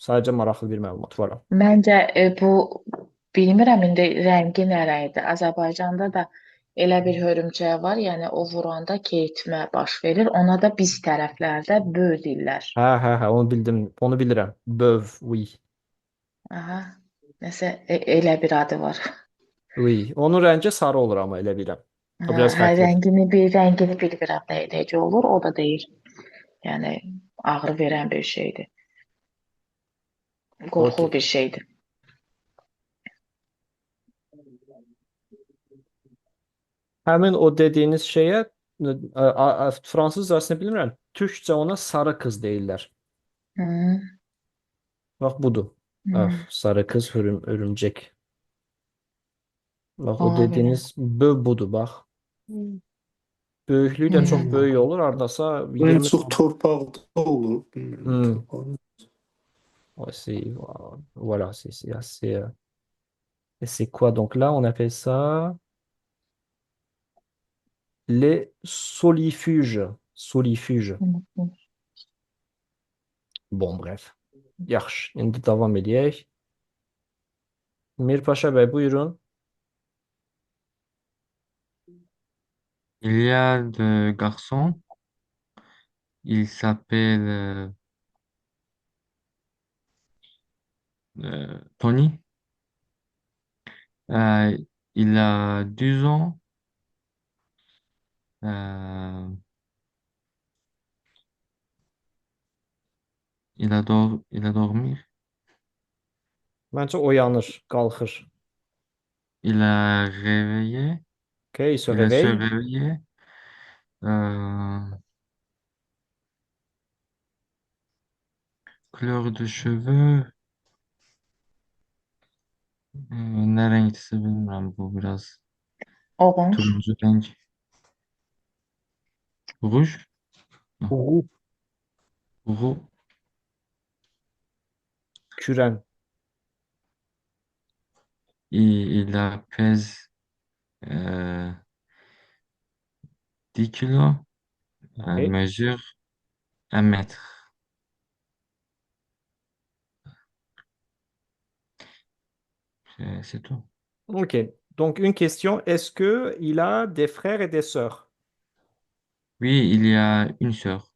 Sadəcə maraqlı bir məlumat var. Məncə bu bilmirəm indi rəngi nə rəngdir. Azərbaycanda da elə bir hörümçək var, yəni o vuranda keyitmə baş verir. Ona da biz tərəflərdə bö deyirlər. Hə, onu bildim, onu bilirəm. Böv, oui. Aha. Nəsə elə bir adı var. Oui. Onun rəngi sarı olur amma elə bilirəm. O Hə, biraz fərqlidir. rəngini bilmirəm necə olur, o da deyir. Yəni ağrı verən bir şeydir. Qorxulu Okey. bir şeydir. Həmin o dediyiniz şeyə fransızcasını bilmirəm. Türkcə ona sarı qız deyirlər. Hı. Bax budur. Hı. Sarı qız hörümcək. Bax o Ola bilər. dediyiniz budur bax. Böyüklüyü də çox böyük olur. Hardasa en 20 çok torpaqda olur. Bilmiyorum, Hmm. torpağın. Voilà, c'est assez. Et c'est quoi? Donc là, on appelle ça les solifuges. Solifuges. Hı. Bon, bref. Yaxşı. İndi davam edək. Mirpaşa bəy, buyurun. Il y a deux garçons. Il s'appelle Tony Euh, il a 12 ans. Euh, il a dormi. Məncə oyanır, qalxır. Il a réveillé. OK, il se Il a se réveille. réveillé. Euh, couleur de cheveux. Ne renktisi bilmiyorum. Bu biraz Oranj. turuncu renk. Rouge. Non, Uğu, roux. kürən. Il a pèse euh, 10 kilos. OK. Mesure 1 mètre. C'est tout. OK. Donc une question, est-ce que il a des frères et des sœurs? Oui, il y a une sœur.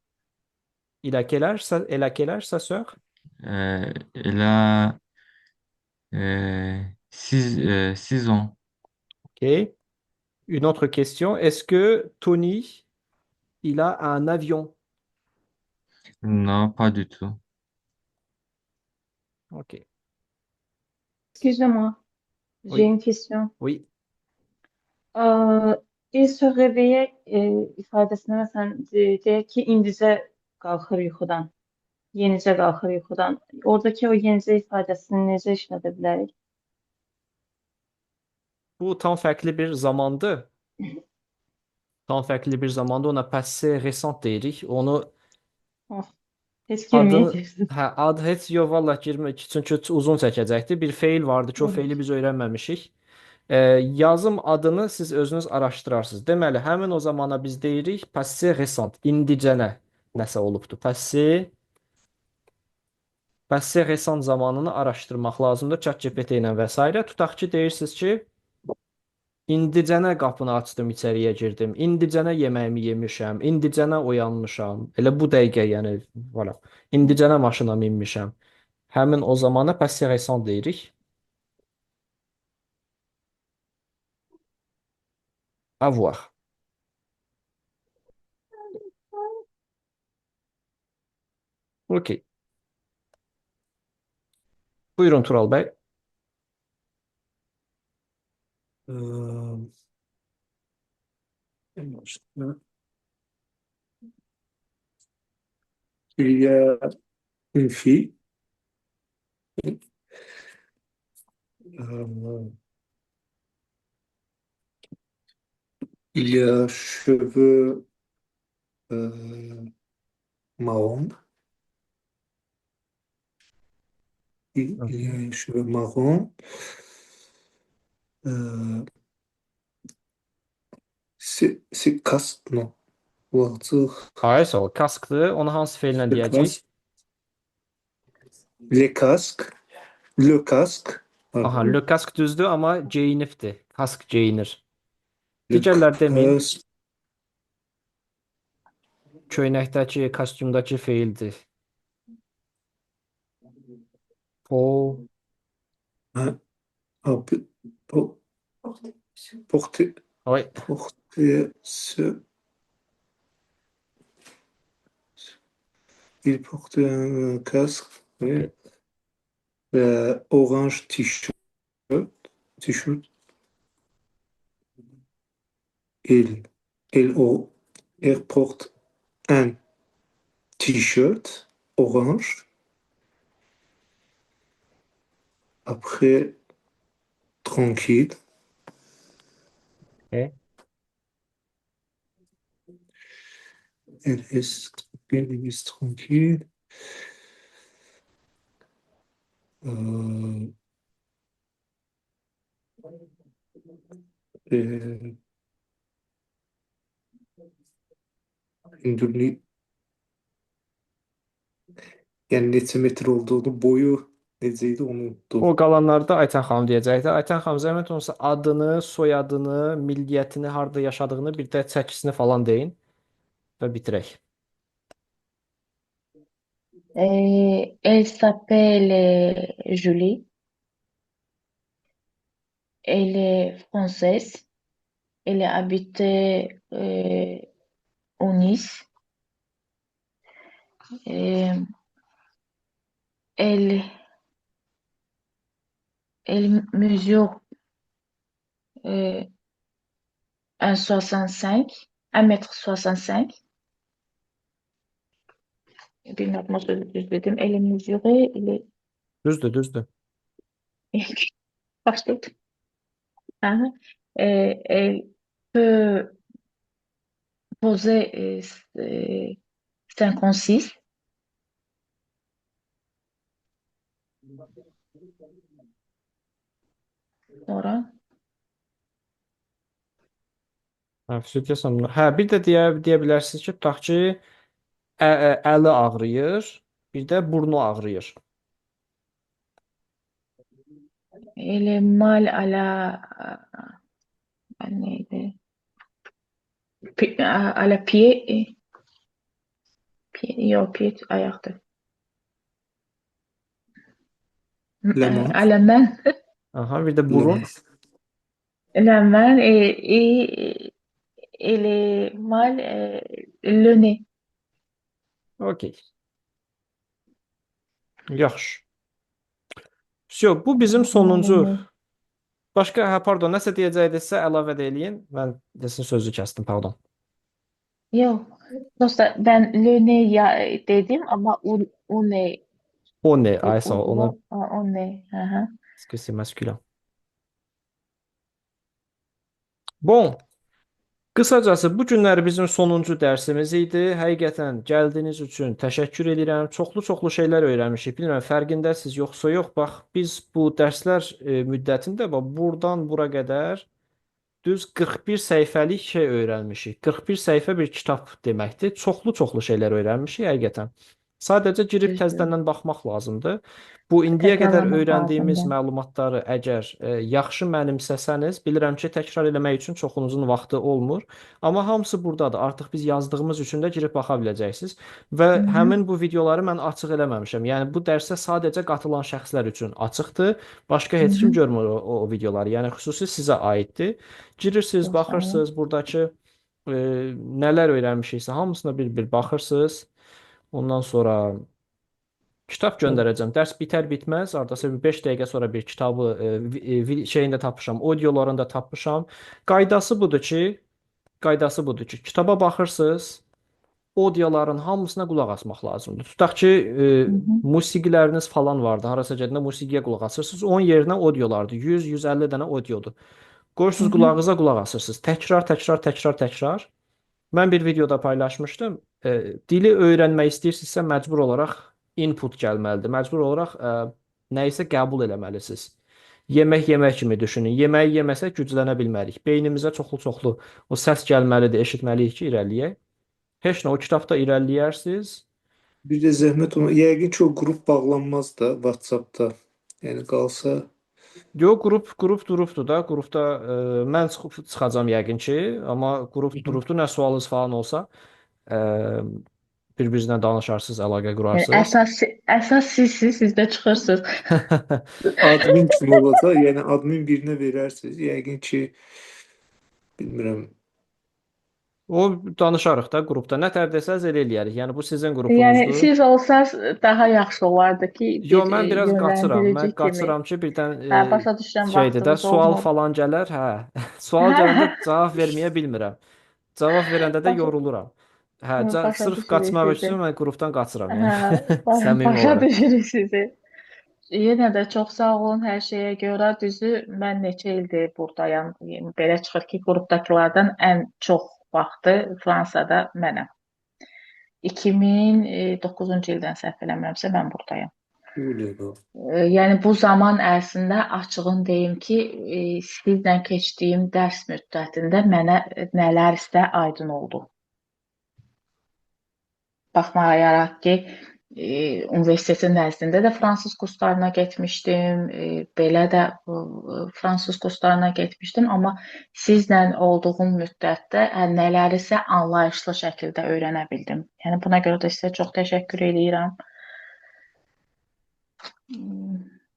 Il a quel âge ça, elle a quel âge sa sœur? Elle a 6 ans. OK. Une autre question, est-ce que Tony, il a un avion? Non, pas du tout. OK. Excusez-moi, j'ai Oui, une question. oui. Il se réveille ifadesine mesela deyək ki, indicə qalxır yuxudan, yenicə qalxır yuxudan. Oradakı o yenicə ifadəsini necə işlədə bilərik? Bu tam fərqli bir zamandı. Tam fərqli bir zamanda ona passé récent deyirik. Onu Oh, heç adını girməyəcəksin. hə, ad heç yox vallah girmək çünki uzun çəkəcəkdir. Bir feil vardı ki, o feili biz öyrənməmişik. Yazım adını siz özünüz araşdırarsınız. Deməli, həmin o zamana biz deyirik passé récent, indicənə nəsə olubdu. Passé récent zamanını araşdırmaq lazımdır ChatGPT ilə və s. Tutaq ki, deyirsiniz ki, indicənə qapını açdım, içəriyə girdim. İndicənə yeməyimi yemişəm. İndicənə oyanmışam. Elə bu dəqiqə, yəni voilà. İndicənə maşına minmişəm. Həmin o zamana passé récent deyirik. Avoir. OK. Buyurun Tural bəy. Euh, il y a une fille. Euh, il y a cheveux marron. Il y a les cheveux marron. Euh, c'est casque, non. Voiture. Hayır, sağ ol. Kaskdır. Onu hansı feillə Le deyəcəyik? casque. Les casques. Le casque. Aha, Pardon. le kask düzdür, amma geyinibdir. Kask geyinir. Le Digərlər deməyin. casque. Köynəkdəki, kostyumdakı feildir. Po, Hein, un peu- po- porter, ay, porter ce. Il porte un casque. Oui. okay. Orange t-shirt. T-shirt. Il, elle porte un t-shirt orange. Après, tranquille. Okay. Elle est tranquille. Euh, e, Hindurli yani neçə metr olduğunu, boyu necəydi onu unuttum. O qalanlarda Aytən xanım deyəcəkdi. Aytən xanım zəhmət olmasa adını, soyadını, milliyyətini, harda yaşadığını, bir də çəkisini falan deyin və bitirək. Elle s'appelle Julie. Elle est française. Elle habite au Nice. Et elle, elle mesure euh, 1,65, 1,65 m. Bilmiyorum nasıl düz dedim. Elle mesure, Düzdür, düzdür. başladım. Aha. Elle peut poser 56. Sonra Hə, Füzuliyə salonunda. Hə, bir də deyə bilərsiniz ki, tutaq ki, əli ağrıyır, bir də burnu ağrıyır. elle est mal neydi? À la pied, yok pied ayaqdır. La main. À la main, Aha, bir də La burun. main. la main et elle est mal le nez. Okey. Yaxşı. Всё, bu bizim Mal le sonuncu. nez. Başqa, hə, pardon, nəsə deyəcəkdinizsə əlavə də eləyin. Mən desin sözü kəsdim, pardon. Yok. Dosta ben le nez dedim ama o ne? O ne? Ay sağ ol, ona O ne? Aha. c'est masculin. Bon, qısacası bu günləri bizim sonuncu dərsimiz idi. Həqiqətən gəldiyiniz üçün təşəkkür edirəm. Çoxlu-çoxlu şeylər öyrənmişik. Bilmirəm fərqindəsiz yoxsa yox. Bax, biz bu dərslər müddətində bax burdan bura qədər düz 41 səhifəlik şey öyrənmişik. 41 səhifə bir kitab deməkdir. Çoxlu-çoxlu şeylər öyrənmişik həqiqətən. Sadəcə girib Düzdür. təzədən baxmaq lazımdır. Bu indiyə qədər Təkrarlamaq öyrəndiyimiz lazımdır. məlumatları əgər yaxşı mənimsəsəniz, bilirəm ki, təkrar eləmək üçün çoxunuzun vaxtı olmur, amma hamısı burdadır. Artıq biz yazdığımız üçün də girib baxa biləcəksiniz və Hı -hı. həmin bu videoları mən açıq eləməmişəm. Yəni bu dərsə sadəcə qatılan şəxslər üçün açıqdır. Başqa Hı heç kim -hı. görmür o videoları. Yəni xüsusi sizə aiddir. Girirsiniz, Çok sağ olun. baxırsınız, burdakı nələr öyrənmişiksə hamısına bir-bir baxırsınız. Ondan sonra kitab göndərəcəm. Dərs bitər bitməz, hardasa bir 5 dəqiqə sonra bir kitabı şeyində tapmışam, audiolarında tapmışam. Qaydası budur ki, kitaba baxırsınız, audioların hamısına qulaq asmaq lazımdır. Tutaq ki, Hı -hı. musiqiləriniz falan vardı. Harasa gedəndə musiqiyə qulaq asırsınız. Onun yerinə audiolardır. 100-150 dənə audiodur. Hı Qoyursunuz -hı. qulağınıza qulaq asırsınız. Təkrar, təkrar, təkrar, təkrar. Mən bir videoda paylaşmışdım. Dili öyrənmək istəyirsinizsə məcbur olaraq input gəlməlidir. Məcbur olaraq nə isə qəbul eləməlisiniz. Yemək yemək kimi düşünün. Yeməyi yeməsək güclənə bilmərik. Beynimizə çoxlu-çoxlu o səs gəlməlidir, eşitməliyik ki, irəliləyək. Heç nə, o kitabda irəliləyərsiniz. Bir de zahmet ona. Yəqin ki o grup bağlanmaz da WhatsApp'ta. Yani qalsa Yox, qrup durubdur da. Qrupda mən çıxacağam yəqin ki, amma qrup durubdur. Nə sualınız falan olsa, e, bir-birinizlə danışarsınız, əlaqə Yani qurarsınız. esas sizsiniz, siz de çıkırsınız. admin kim olacaq? Yəni admin birinə verərsiniz. Yəqin ki bilmirəm. O danışarıq da qrupda. Nə tər desəz elə eləyərik. Yəni bu sizin Yani qrupunuzdur. siz olsanız daha yaxşı olardı ki Yo, bir mən biraz qaçıram. Mən yönlendirici kimi. qaçıram ki, birdən Ha, başa düşürəm, şeydir də vaxtınız sual olmur. falan gələr, hə. Sual gələndə cavab verməyə bilmirəm. Cavab verəndə də Başa, yoruluram. Hə, başa sırf düşürük qaçmaq sizi. üçün mən qrupdan qaçıram yəni. Ha, Səmimi başa olaraq. düşürük sizi. Yenə də çox sağ olun hər şeyə görə. Düzü mən neçə ildir buradayam. Yəni, belə çıxır ki, qrupdakılardan ən çox vaxtı Fransada mənəm. 2009-cu ildən səhv eləmirəmsə mən buradayam. Öyle. Yəni bu zaman ərzində açığın deyim ki, sizlə keçdiyim dərs müddətində mənə nələr isə aydın oldu. Baxmayaraq ki, universitetin nəzdində də fransız kurslarına getmişdim, belə də fransız kurslarına getmişdim, amma sizlə olduğum müddətdə nələrisə anlayışlı şəkildə öyrənə bildim. Yəni buna görə də sizə çox təşəkkür edirəm.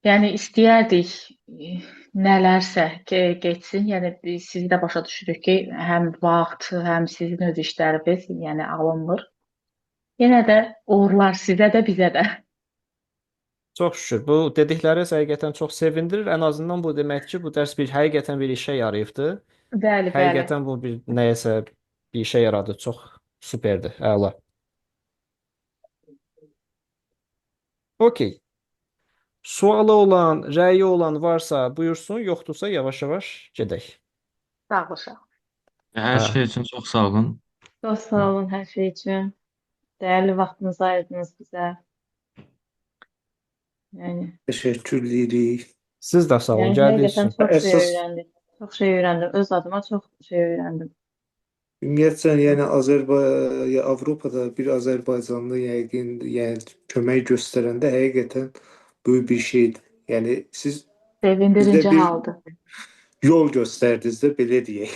Yəni istəyərdik nələrsə getsin. Yəni biz sizi də başa düşürük ki, həm vaxt, həm sizin öz işləriniz, yəni alınmır. Yenə də uğurlar sizə də, bizə də. Çox şükür. Bu dedikləriniz həqiqətən çox sevindirir. Ən azından bu deməkdir ki, bu dərs həqiqətən bir işə yarayıbdı. Bəli, bəli. Həqiqətən bu bir nəyəsə bir işə yaradı. Çox superdir. Əla. Okey. Sualı olan, rəyi olan varsa buyursun, yoxdursa yavaş-yavaş gedək. Sağ ol, uşaq. Her Hə. şey için çok sağ olun. Çox sağ olun hər şey üçün. Dəyərli vaxtınızı ayırdınız bizə. Yəni, Teşekkür edirik. Siz də sağ olun, yəni gəldiyiniz həqiqətən üçün. çox şey Əsas öyrəndim. Çox şey öyrəndim. Öz adıma çox şey öyrəndim. ümumiyyətlə, yəni Avropada bir Azərbaycanlı yəqin, yəni kömək göstərəndə həqiqətən böyük bir şeydir. Yəni siz Sevindirici bizə bir haldır. yol göstərdiniz də belə deyək.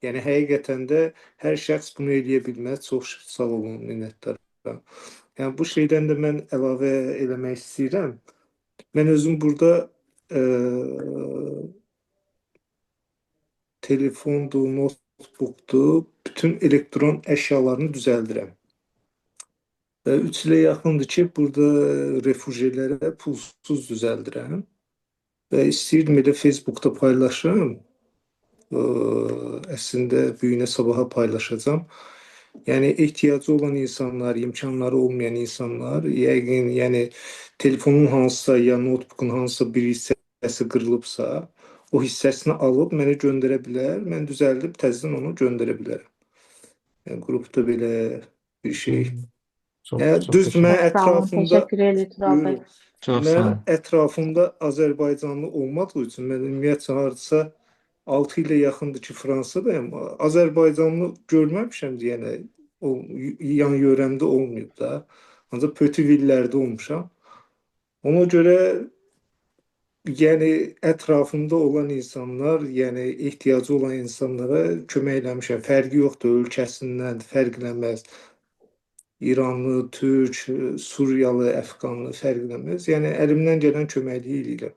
Yəni həqiqətən də hər şəxs bunu eləyə bilməz. Çox sağ olun, minnətdaram. Yəni bu şeydən də mən əlavə eləmək istəyirəm. Mən özüm burada telefondur, notebookdur, bütün elektron əşyalarını düzəldirəm. Və 3 ilə yaxındır ki, burada refujilərə pulsuz düzəldirəm. Və istəyirdim elə Facebookda paylaşım. Əslində bu günə sabaha paylaşacağam. Yəni ehtiyacı olan insanlar, imkanları olmayan insanlar, yəqin, yəni telefonun hansısa ya notebookun hansısa bir hissəsi qırılıbsa, o hissəsini alıb mənə göndərə bilər. Mən düzəldib təzədən onu göndərə bilərəm. Yəni qrupda belə bir şey. Çox, Yəni çox düz təşəkkür. mən Çox sağ olun. ətrafımda Təşəkkür edirik Tural bəy. buyurun. Çok sağ Mən olun. ətrafımda Azərbaycanlı olmadığı üçün mən ümumiyyətlə hardasa 6 ilə yaxındır ki, Fransadayım. Azərbaycanlı görməmişəm deyənə, o yan yörəmdə olmayıb da. Ancaq Pötüvillərdə olmuşam. Ona görə yəni ətrafımda olan insanlar, yəni ehtiyacı olan insanlara kömək eləmişəm. Fərqi yoxdur, ölkəsindən fərqlənməz. İranlı, Türk, Suriyalı, Əfqanlı fərqlənməz. Yəni əlimdən gələn köməkliyi eləyirəm.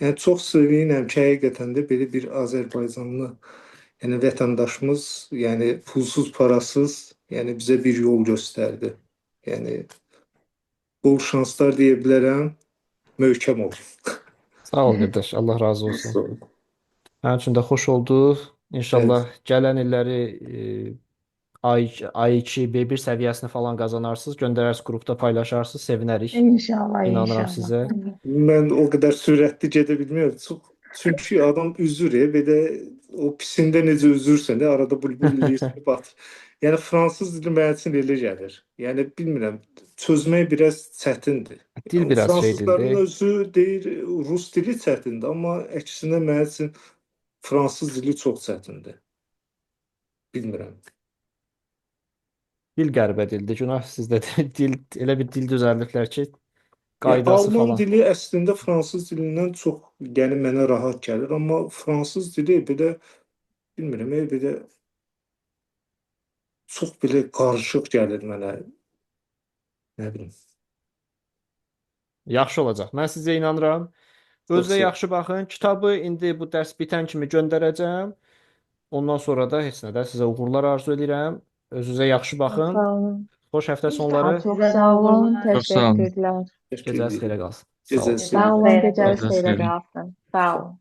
Yəni çox sevinirəm ki, həqiqətən də belə bir Azərbaycanlı, yəni vətəndaşımız, yəni pulsuz, parasız, yəni bizə bir yol göstərdi. Yəni bol şanslar deyə bilərəm. Möhkəm olun. Sağ ol qardaş. Allah razı olsun. Sağ olun. Mənim üçün də xoş oldu. İnşallah gələn illəri A2, B1 səviyyəsini falan qazanarsınız, göndərərsiniz, qrupda paylaşarsınız, sevinərik. İnşallah, İnanıram inşallah. sizə. Mən o qədər sürətli gedə bilmirəm. Çünki adam üzür, belə o pisində necə üzürsən də arada bülbül eləyirsən, batır. Yəni fransız dili mənim üçün elə gəlir. Yəni bilmirəm, çözmək biraz çətindir. Dil biraz Fransızların şeydir. özü deyir, rus dili çətindir, amma əksinə mənim üçün fransız dili çox çətindir. Bilmirəm. Dil qəribə dildir. Günah sizdə dil elə bir dil düzəldiblər ki, Yəni qaydası Alman falan. dili əslində fransız dilindən çox, yəni mənə rahat gəlir, amma fransız dili belə bilmirəm, belə çox belə qarışıq gəlir mənə. Nə bilim. Yaxşı olacaq. Mən sizə inanıram. Çox Özünüzə sağ yaxşı baxın. Kitabı indi bu dərs bitən kimi göndərəcəm. Ondan sonra da heç nədə sizə uğurlar arzu edirəm. Özünüzə yaxşı baxın. Sağ olun. Xoş həftə Sağ sonları. ol, çox sağ olun. Çok sağ olun. Təşəkkürlər. Təşəkkür Gecəniz edirəm. xeyrə qalsın. Sağ olun. Gecəniz Sağ olun, Xeyrə gecəniz qalsın. xeyrə qalsın. Sağ olun.